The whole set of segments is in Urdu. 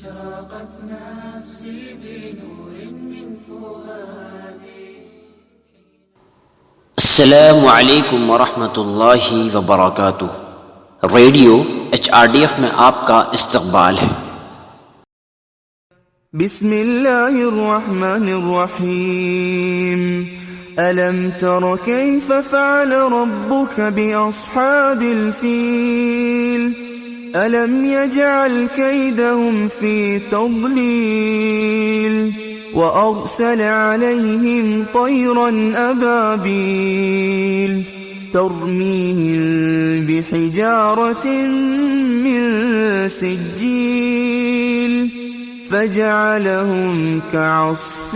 أشرقت نفسي بنور من فؤادي. السلام علیکم ورحمۃ اللہ وبرکاتہ. ریڈیو HRDF میں آپ کا استقبال ہے. بسم اللہ الرحمن الرحیم. ألم تر كيف فعل ربك بأصحاب الفيل ألم يجعل كيدهم في تضليل وأرسل عليهم طيرا أبابيل ترميهم بحجارة من سجيل فجعلهم كعصف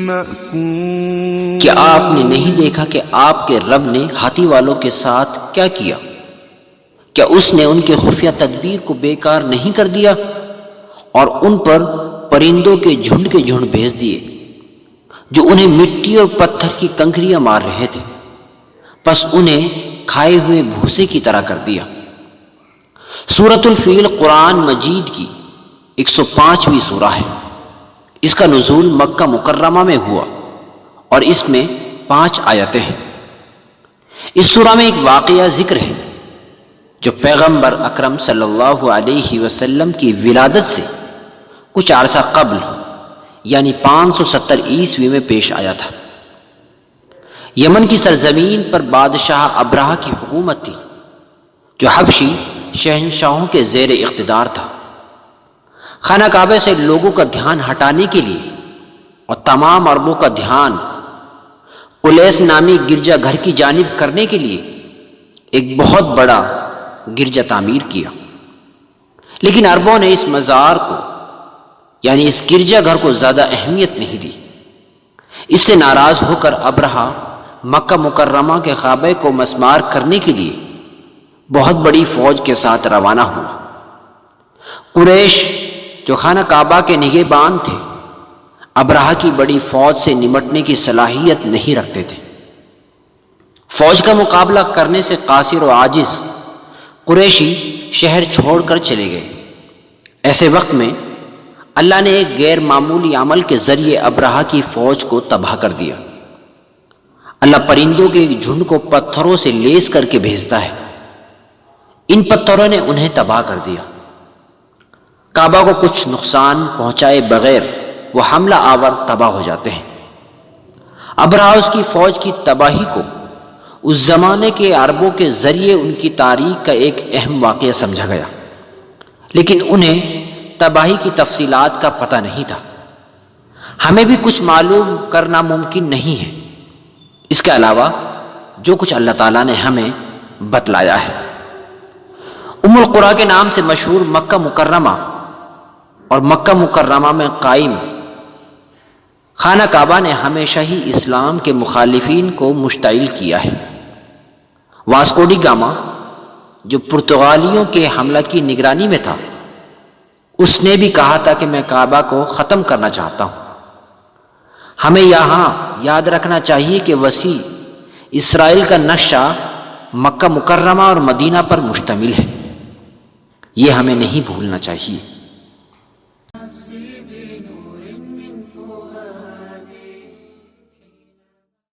مأكول. کیا آپ نے نہیں دیکھا کہ آپ کے رب نے ہاتھی والوں کے ساتھ کیا کیا؟ کیا اس نے ان کے خفیہ تدبیر کو بیکار نہیں کر دیا اور ان پر پرندوں کے جھنڈ بھیج دیے جو انہیں مٹی اور پتھر کی کنکریاں مار رہے تھے، پس انہیں کھائے ہوئے بھوسے کی طرح کر دیا. سورۃ الفیل قرآن مجید کی 105ویں سورہ ہے. اس کا نزول مکہ مکرمہ میں ہوا اور اس میں 5 آیتیں ہیں. اس سورہ میں ایک واقعہ ذکر ہے جو پیغمبر اکرم صلی اللہ علیہ وسلم کی ولادت سے کچھ عرصہ قبل یعنی 570 عیسوی میں پیش آیا تھا. یمن کی سرزمین پر بادشاہ ابرہہ کی حکومت تھی جو حبشی شہنشاہوں کے زیر اقتدار تھا. خانہ کعبہ سے لوگوں کا دھیان ہٹانے کے لیے اور تمام عربوں کا دھیان قلیس نامی گرجا گھر کی جانب کرنے کے لیے ایک بہت بڑا گرجا تعمیر کیا. لیکن عربوں نے اس مزار کو یعنی اس گرجا گھر کو زیادہ اہمیت نہیں دی. اس سے ناراض ہو کر ابرہہ مکہ مکرمہ کے کعبے کو مسمار کرنے کے لیے بہت بڑی فوج کے ساتھ روانہ ہوا. قریش جو خانہ کعبہ کے نگہبان تھے ابرہہ کی بڑی فوج سے نمٹنے کی صلاحیت نہیں رکھتے تھے. فوج کا مقابلہ کرنے سے قاصر و عاجز قریشی شہر چھوڑ کر چلے گئے. ایسے وقت میں اللہ نے ایک غیر معمولی عمل کے ذریعے ابرہہ کی فوج کو تباہ کر دیا. اللہ پرندوں کے ایک جھنڈ کو پتھروں سے لیس کر کے بھیجتا ہے. ان پتھروں نے انہیں تباہ کر دیا. کعبہ کو کچھ نقصان پہنچائے بغیر وہ حملہ آور تباہ ہو جاتے ہیں. ابرہہ اس کی فوج کی تباہی کو اس زمانے کے عربوں کے ذریعے ان کی تاریخ کا ایک اہم واقعہ سمجھا گیا، لیکن انہیں تباہی کی تفصیلات کا پتہ نہیں تھا. ہمیں بھی کچھ معلوم کرنا ممکن نہیں ہے اس کے علاوہ جو کچھ اللہ تعالیٰ نے ہمیں بتلایا ہے. ام القریٰ کے نام سے مشہور مکہ مکرمہ اور مکہ مکرمہ میں قائم خانہ کعبہ نے ہمیشہ ہی اسلام کے مخالفین کو مشتعل کیا ہے. واسکو ڈی گاما جو پرتگالیوں کے حملہ کی نگرانی میں تھا اس نے بھی کہا تھا کہ میں کعبہ کو ختم کرنا چاہتا ہوں. ہمیں یہاں یاد رکھنا چاہیے کہ وسیع اسرائیل کا نقشہ مکہ مکرمہ اور مدینہ پر مشتمل ہے. یہ ہمیں نہیں بھولنا چاہیے.